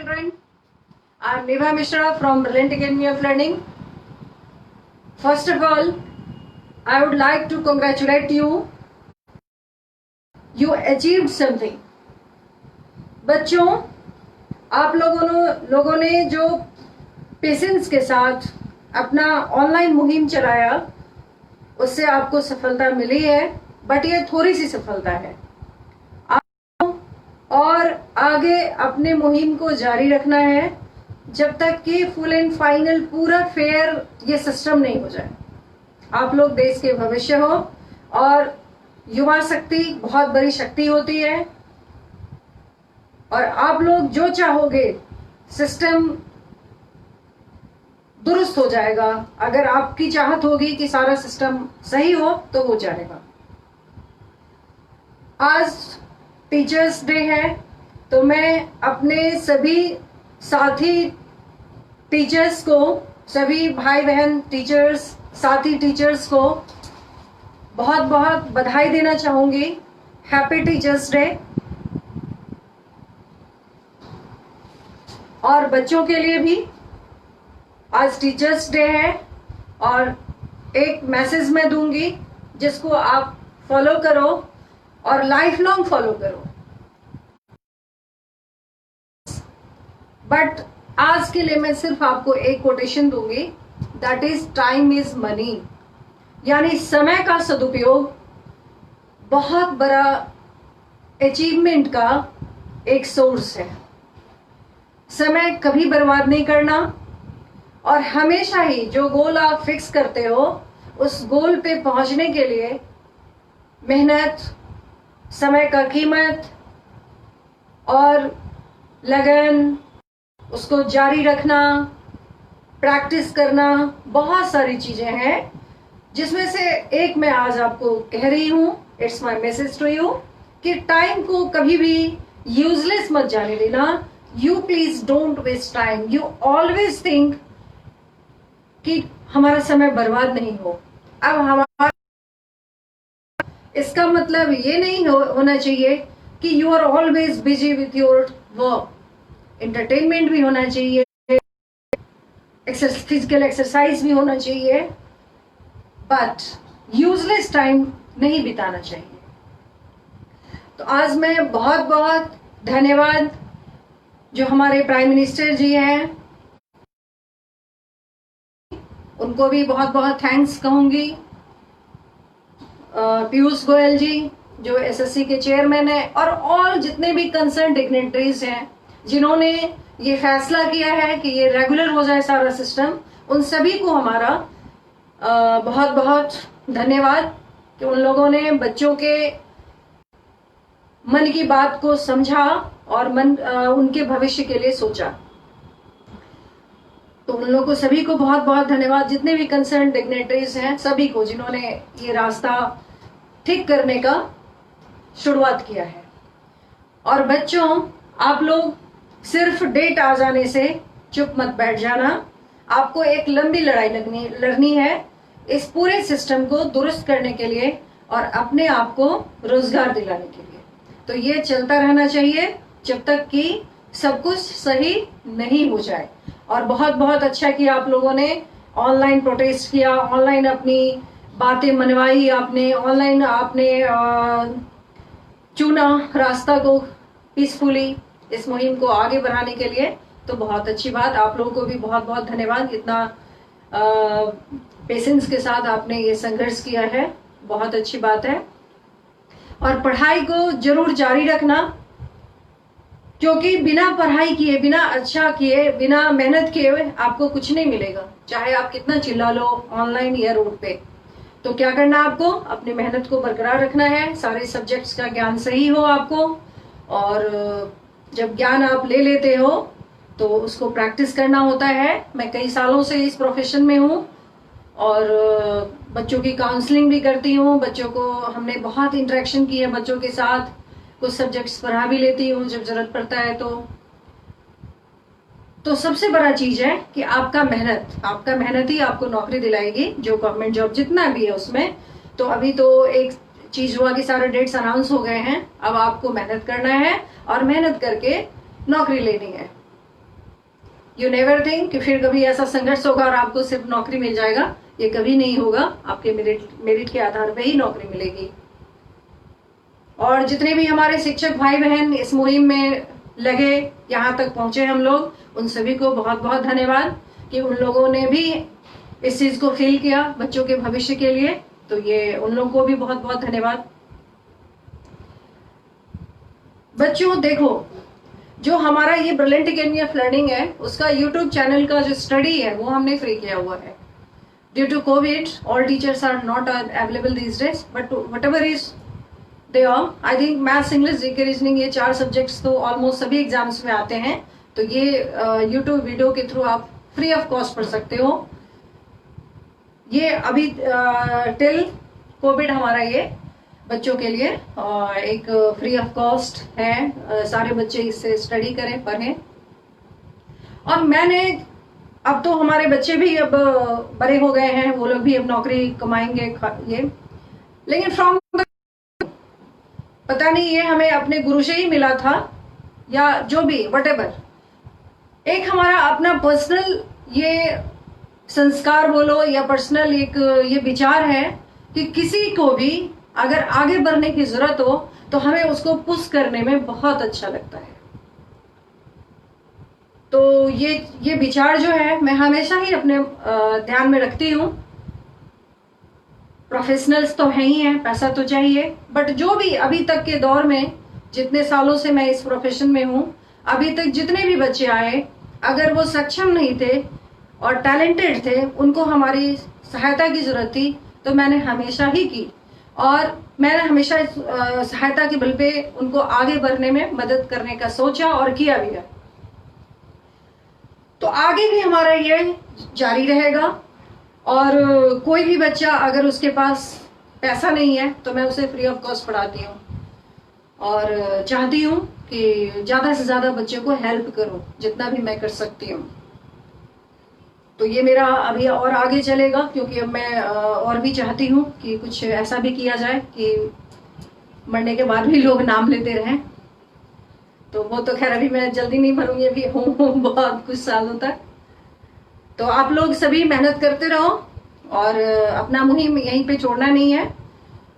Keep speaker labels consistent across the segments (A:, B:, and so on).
A: children. I am Neva Mishra from Brilliant Academy of Learning. First of all, I would like to congratulate you. You achieved something. बच्चों, आप लोगों ने जो patience के साथ अपना ऑनलाइन मुहिम चलाया, उससे आपको सफलता मिली है, बट ये थोड़ी सी सफलता है। और आगे अपने मुहिम को जारी रखना है जब तक कि फुल एंड फाइनल पूरा फेयर ये सिस्टम नहीं हो जाए। आप लोग देश के भविष्य हो और युवा शक्ति बहुत बड़ी शक्ति होती है, और आप लोग जो चाहोगे सिस्टम दुरुस्त हो जाएगा। अगर आपकी चाहत होगी कि सारा सिस्टम सही हो तो हो जाएगा। आज टीचर्स डे है, तो मैं अपने सभी साथी टीचर्स को, सभी भाई बहन टीचर्स, साथी टीचर्स को बहुत बहुत बधाई देना चाहूंगी। Happy teachers day. और बच्चों के लिए भी आज टीचर्स डे है, और एक मैसेज मैं दूंगी जिसको आप फॉलो करो और लाइफ लॉन्ग फॉलो करो। बट आज के लिए मैं सिर्फ आपको एक कोटेशन दूंगी, that is time is money. यानी समय का सदुपयोग बहुत बड़ा अचीवमेंट का एक सोर्स है। समय कभी बर्बाद नहीं करना, और हमेशा ही जो गोल आप फिक्स करते हो उस गोल पे पहुंचने के लिए मेहनत, समय का कीमत और लगन, उसको जारी रखना, प्रैक्टिस करना, बहुत सारी चीजें हैं, जिसमें से एक मैं आज आपको कह रही हूं। It's my message to you कि टाइम को कभी भी यूजलेस मत जाने देना। You please don't waste time. You always think कि हमारा समय बर्बाद नहीं हो। अब हमारा इसका मतलब ये नहीं होना चाहिए कि you are always busy with your work. Entertainment भी होना चाहिए, फिजिकल एक्सरसाइज भी होना चाहिए, बट यूजलेस टाइम नहीं बिताना चाहिए। तो आज मैं बहुत बहुत धन्यवाद जो हमारे प्राइम मिनिस्टर जी हैं, उनको भी बहुत बहुत थैंक्स कहूंगी। पीयूष गोयल जी जो एसएससी के चेयरमैन है, और जितने भी कंसर्न डिग्नेटरीज हैं जिन्होंने ये फैसला किया है कि ये रेगुलर हो जाए सारा सिस्टम, उन सभी को हमारा बहुत बहुत धन्यवाद कि उन लोगों ने बच्चों के मन की बात को समझा और उनके भविष्य के लिए सोचा। तो उन लोगों को सभी को बहुत बहुत धन्यवाद, जितने भी कंसर्न डिग्नेटरीज हैं सभी को, जिन्होंने ये रास्ता ठीक करने का शुरुआत किया है। और बच्चों, आप लोग सिर्फ डेट आ जाने से चुप मत बैठ जाना। आपको एक लंबी लड़ाई लड़नी है इस पूरे सिस्टम को दुरुस्त करने के लिए और अपने आप को रोजगार दिलाने के लिए। तो ये चलता रहना चाहिए जब तक कि सब कुछ सही नहीं हो जाए। और बहुत बहुत अच्छा कि आप लोगों ने ऑनलाइन प्रोटेस्ट किया, ऑनलाइन अपनी बातें मनवाई, आपने ऑनलाइन आपने चुना रास्ता को पीसफुली इस मुहिम को आगे बढ़ाने के लिए। तो बहुत अच्छी बात, आप लोगों को भी बहुत बहुत धन्यवाद। इतना पेशेंस के साथ आपने ये संघर्ष किया है, बहुत अच्छी बात है। और पढ़ाई को जरूर जारी रखना, क्योंकि बिना पढ़ाई किए, बिना अच्छा किए, बिना मेहनत किए आपको कुछ नहीं मिलेगा। चाहे आप कितना चिल्ला लो ऑनलाइन या रोड पे, तो क्या करना, आपको अपनी मेहनत को बरकरार रखना है। सारे सब्जेक्ट्स का ज्ञान सही हो आपको, और जब ज्ञान आप ले लेते हो तो उसको प्रैक्टिस करना होता है। मैं कई सालों से इस प्रोफेशन में हूँ और बच्चों की काउंसलिंग भी करती हूँ। बच्चों को हमने बहुत इंटरेक्शन की है बच्चों के साथ, कुछ सब्जेक्ट्स पढ़ा भी लेती हूँ जब जरूरत पड़ता है। तो सबसे बड़ा चीज है कि आपका मेहनत ही आपको नौकरी दिलाएगी, जो गवर्नमेंट जॉब जितना भी है उसमें। तो अभी तो एक चीज हुआ कि सारे डेट्स अनाउंस हो गए हैं, अब आपको मेहनत करना है और मेहनत करके नौकरी लेनी है। यू नेवर थिंक कि फिर कभी ऐसा संघर्ष होगा और आपको सिर्फ नौकरी मिल जाएगा, ये कभी नहीं होगा। आपके मेरिट के आधार पर ही नौकरी मिलेगी। और जितने भी हमारे शिक्षक भाई बहन इस मुहिम में लगे, यहाँ तक पहुंचे हम लोग, उन सभी को बहुत बहुत धन्यवाद कि उन लोगों ने भी इस चीज को फील किया बच्चों के भविष्य के लिए। तो ये उन लोगों को भी बहुत बहुत धन्यवाद। बच्चों देखो, जो हमारा ये ब्रिलियंट अकेडमी ऑफ लर्निंग है, उसका यूट्यूब चैनल का जो स्टडी है वो हमने फ्री किया हुआ है। Due to covid all teachers are not available these days, but whatever is they are, I think maths, English, GK, reasoning, ये 4 सब्जेक्ट्स तो ऑलमोस्ट सभी एग्जाम्स में आते हैं। तो ये यूट्यूब वीडियो के थ्रू आप फ्री ऑफ कॉस्ट पढ़ सकते हो। ये अभी टिल कोविड हमारा ये बच्चों के लिए एक फ्री ऑफ कॉस्ट है। सारे बच्चे इससे स्टडी करें, पढ़ें। और मैंने, अब तो हमारे बच्चे भी अब बड़े हो गए हैं, वो लोग भी अब नौकरी कमाएंगे ये, लेकिन फ्रॉम पता नहीं ये हमें अपने गुरु से ही मिला था या जो भी व्हाटएवर, एक हमारा अपना पर्सनल ये संस्कार बोलो या पर्सनल एक ये विचार है कि किसी को भी अगर आगे बढ़ने की जरूरत हो तो हमें उसको पुश करने में बहुत अच्छा लगता है। तो ये विचार जो है मैं हमेशा ही अपने ध्यान में रखती हूँ। प्रोफेशनल्स तो है ही हैं, पैसा तो चाहिए, बट जो भी अभी तक के दौर में, जितने सालों से मैं इस प्रोफेशन में हूँ, अभी तक जितने भी बच्चे आए, अगर वो सक्षम नहीं थे और टैलेंटेड थे, उनको हमारी सहायता की जरूरत थी, तो मैंने हमेशा ही की। और मैंने हमेशा इस सहायता के बल पे उनको आगे बढ़ने में मदद करने का सोचा और किया भी है। तो आगे भी हमारा ये जारी रहेगा। और कोई भी बच्चा अगर उसके पास पैसा नहीं है तो मैं उसे फ्री ऑफ कॉस्ट पढ़ाती हूँ और चाहती हूँ कि ज्यादा से ज्यादा बच्चे को हेल्प करूँ जितना भी मैं कर सकती हूँ। तो ये मेरा अभी और आगे चलेगा, क्योंकि अब मैं और भी चाहती हूँ कि कुछ ऐसा भी किया जाए कि मरने के बाद भी लोग नाम लेते रहें। तो वो तो खैर अभी मैं जल्दी नहीं बनूंगी, अभी हूँ बहुत कुछ सालों तक। तो आप लोग सभी मेहनत करते रहो और अपना मुहिम यहीं पे छोड़ना नहीं है।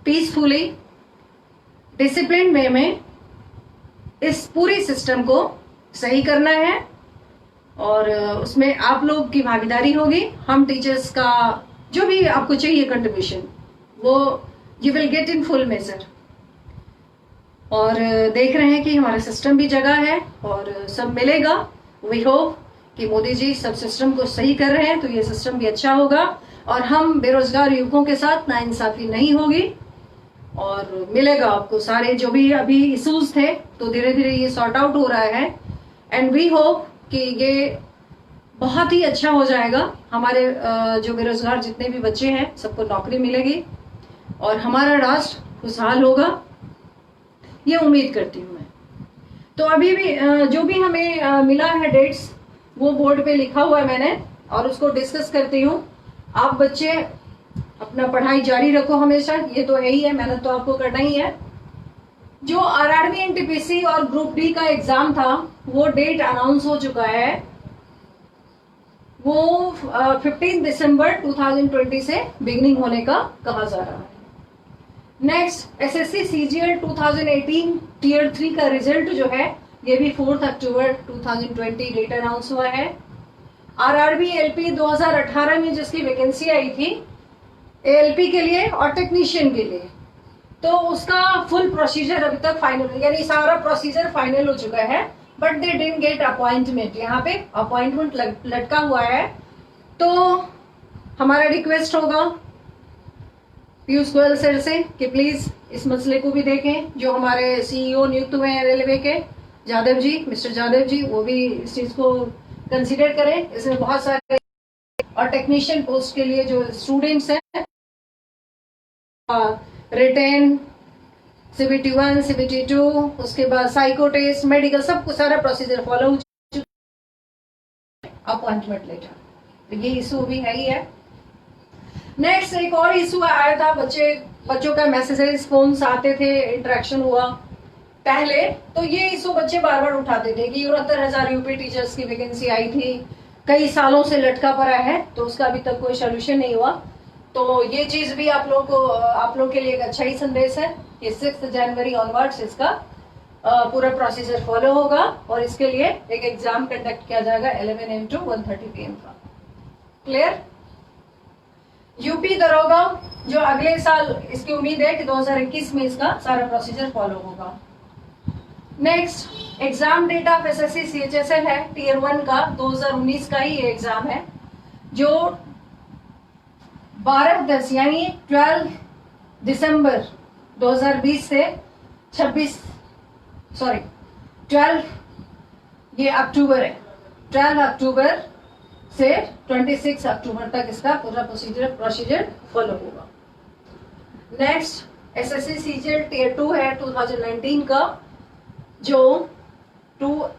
A: पीसफुली, डिसिप्लिन वे में इस पूरी सिस्टम को सही करना है और उसमें आप लोग की भागीदारी होगी। हम टीचर्स का जो भी आपको चाहिए कंट्रीब्यूशन, वो you will get in full measure. और देख रहे हैं कि हमारा सिस्टम भी जगह है और सब मिलेगा। वी होप कि मोदी जी सब सिस्टम को सही कर रहे हैं तो ये सिस्टम भी अच्छा होगा और हम बेरोजगार युवकों के साथ नाइंसाफी नहीं होगी और मिलेगा आपको सारे जो भी अभी इश्यूज थे, तो धीरे धीरे ये सॉर्ट आउट हो रहा है। एंड वी होप कि ये बहुत ही अच्छा हो जाएगा। हमारे जो बेरोजगार जितने भी बच्चे हैं सबको नौकरी मिलेगी और हमारा राष्ट्र खुशहाल होगा, ये उम्मीद करती हूँ मैं। तो अभी भी जो भी हमें मिला है डेट्स, वो बोर्ड पे लिखा हुआ है मैंने और उसको डिस्कस करती हूँ। आप बच्चे अपना पढ़ाई जारी रखो हमेशा, ये तो है ही है, मेहनत तो आपको करना ही है। जो आरआरबी एनटीपीसी और ग्रुप डी का एग्जाम था वो डेट अनाउंस हो चुका है। वो 15 दिसंबर 2020 से बिगिनिंग होने का कहा जा रहा है। नेक्स्ट एसएससी सीजीएल 2018 टीयर 3 का रिजल्ट जो है ये भी 4 अक्टूबर 2020 डेट अनाउंस हुआ है। आरआरबी एलपी 2018 में जिसकी वैकेंसी आई थी एएलपी के लिए और टेक्नीशियन के लिए, तो उसका फुल प्रोसीजर अभी तक फाइनल, यानी सारा प्रोसीजर फाइनल हो चुका है, but they didn't get appointment. यहाँ पे अपॉइंटमेंट लटका हुआ है। तो हमारा रिक्वेस्ट होगा पीयूष गोयल सर से कि प्लीज इस मसले को भी देखें। जो हमारे सीईओ नियुक्त हुए हैं रेलवे के, जादव जी, मिस्टर जादव जी, वो भी इस चीज को कंसिडर करें। इसमें बहुत सारे और टेक्नीशियन पोस्ट के लिए जो स्टूडेंट्स हैं, रिटेन, सीबीटी 1, सीबीटी 2, उसके बाद साइको टेस्ट, मेडिकल, सबको सारा प्रोसीजर फॉलो हो चुका, अपॉइंटमेंट लेटर। तो ये इशू भी है ही है। नेक्स्ट एक और इशू आया था, बच्चों का मैसेजेस, फोन्स आते थे, इंटरेक्शन हुआ, पहले तो ये इशू बच्चे बार बार उठाते थे कि 69,000 यूपी टीचर्स की वैकेंसी आई थी, कई सालों से लटका पड़ा है, तो उसका अभी तक कोई सोल्यूशन नहीं हुआ। तो ये चीज भी आप लोग के लिए एक अच्छा ही संदेश है कि 6 जनवरी ऑनवर्ड्स इसका पूरा प्रोसीजर फॉलो होगा और इसके लिए एक एग्जाम कंडक्ट किया जाएगा 11 AM to 1:30 PM का। क्लियर? यूपी दरोगा जो अगले साल, इसकी उम्मीद है कि 2021 में इसका सारा प्रोसीजर फॉलो होगा। Next exam date of SSC CHSL है टीयर 1 का, 2019 का ही ये एग्जाम है, जो 12/10 यानी 12 दिसंबर 2020 से 12 ये अक्टूबर है, 12 अक्टूबर से 26 अक्टूबर तक इसका पूरा प्रोसीजर फॉलो होगा। नेक्स्ट एसएससी सीजीएल टीयर 2 है 2019 का, जो 2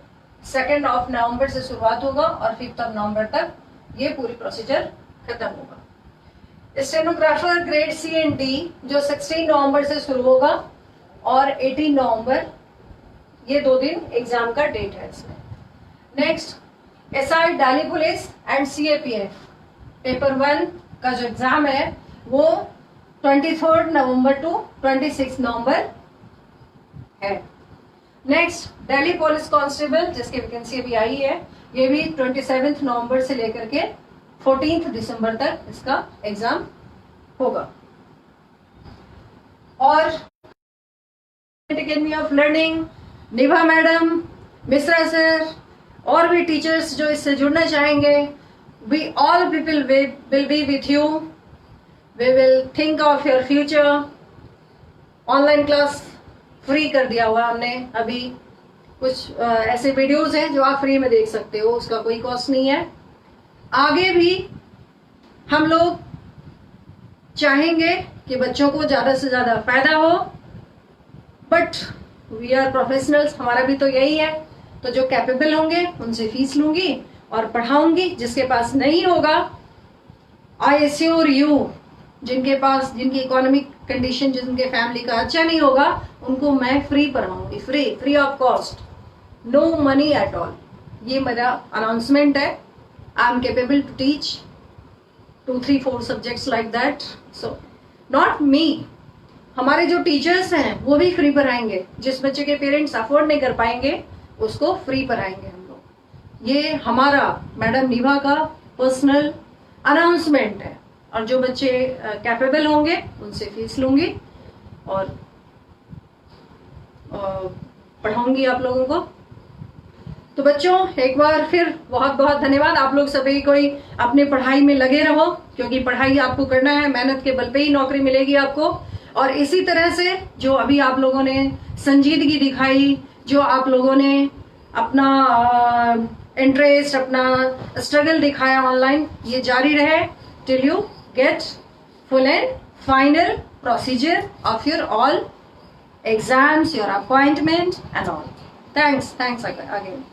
A: नवंबर से शुरुआत होगा और 5 नवंबर तक ये पूरी प्रोसीजर खत्म होगा। Stenographer grade C and D जो 16 नवंबर से शुरू होगा और 18 नवंबर, ये 2 दिन एग्जाम का डेट है इसमें। Next SI Delhi police and CAPF paper 1 का जो एग्जाम है वो 23 नवंबर टू 26 नवंबर है। नेक्स्ट दिल्ली पुलिस कांस्टेबल जिसकी वैकेंसी अभी आई है, ये भी 27 नवंबर से लेकर के 14 दिसंबर तक इसका एग्जाम होगा। और academy of learning, Nibha madam, Mishra sir और भी टीचर्स जो इससे जुड़ना चाहेंगे, we all people will be with you, we will think of your future. Online class free कर दिया हुआ हमने, अभी कुछ ऐसे वीडियोस हैं जो आप फ्री में देख सकते हो, उसका कोई कॉस्ट नहीं है। आगे भी हम लोग चाहेंगे कि बच्चों को ज्यादा से ज्यादा फायदा हो, बट वी आर प्रोफेशनल्स, हमारा भी तो यही है। तो जो कैपेबल होंगे उनसे फीस लूंगी और पढ़ाऊंगी, जिसके पास नहीं होगा आई एश्योर यू, जिनकी इकोनॉमिक कंडीशन, जिनके फैमिली का अच्छा नहीं होगा, उनको मैं फ्री पढ़ाऊंगी, free of cost, no money at all. ये मेरा अनाउंसमेंट है। I am capable to teach 2, 3, 4 subjects like that, so not me, हमारे जो टीचर्स हैं वो भी फ्री पढ़ाएंगे। जिस बच्चे के पेरेंट्स अफोर्ड नहीं कर पाएंगे उसको फ्री पढ़ाएंगे हम लोग। ये हमारा मैडम निभा का पर्सनल अनाउंसमेंट है। और जो बच्चे कैपेबल होंगे उनसे फीस लूंगी और पढ़ाऊंगी आप लोगों को। तो बच्चों एक बार फिर बहुत बहुत धन्यवाद। आप लोग सभी कोई अपनी पढ़ाई में लगे रहो, क्योंकि पढ़ाई आपको करना है, मेहनत के बल पे ही नौकरी मिलेगी आपको। और इसी तरह से जो अभी आप लोगों ने संजीदगी दिखाई, जो आप लोगों ने अपना इंटरेस्ट, अपना स्ट्रगल दिखाया ऑनलाइन, ये जारी रहे till you get full and final procedure of your all exams, your appointment and all. Thanks again.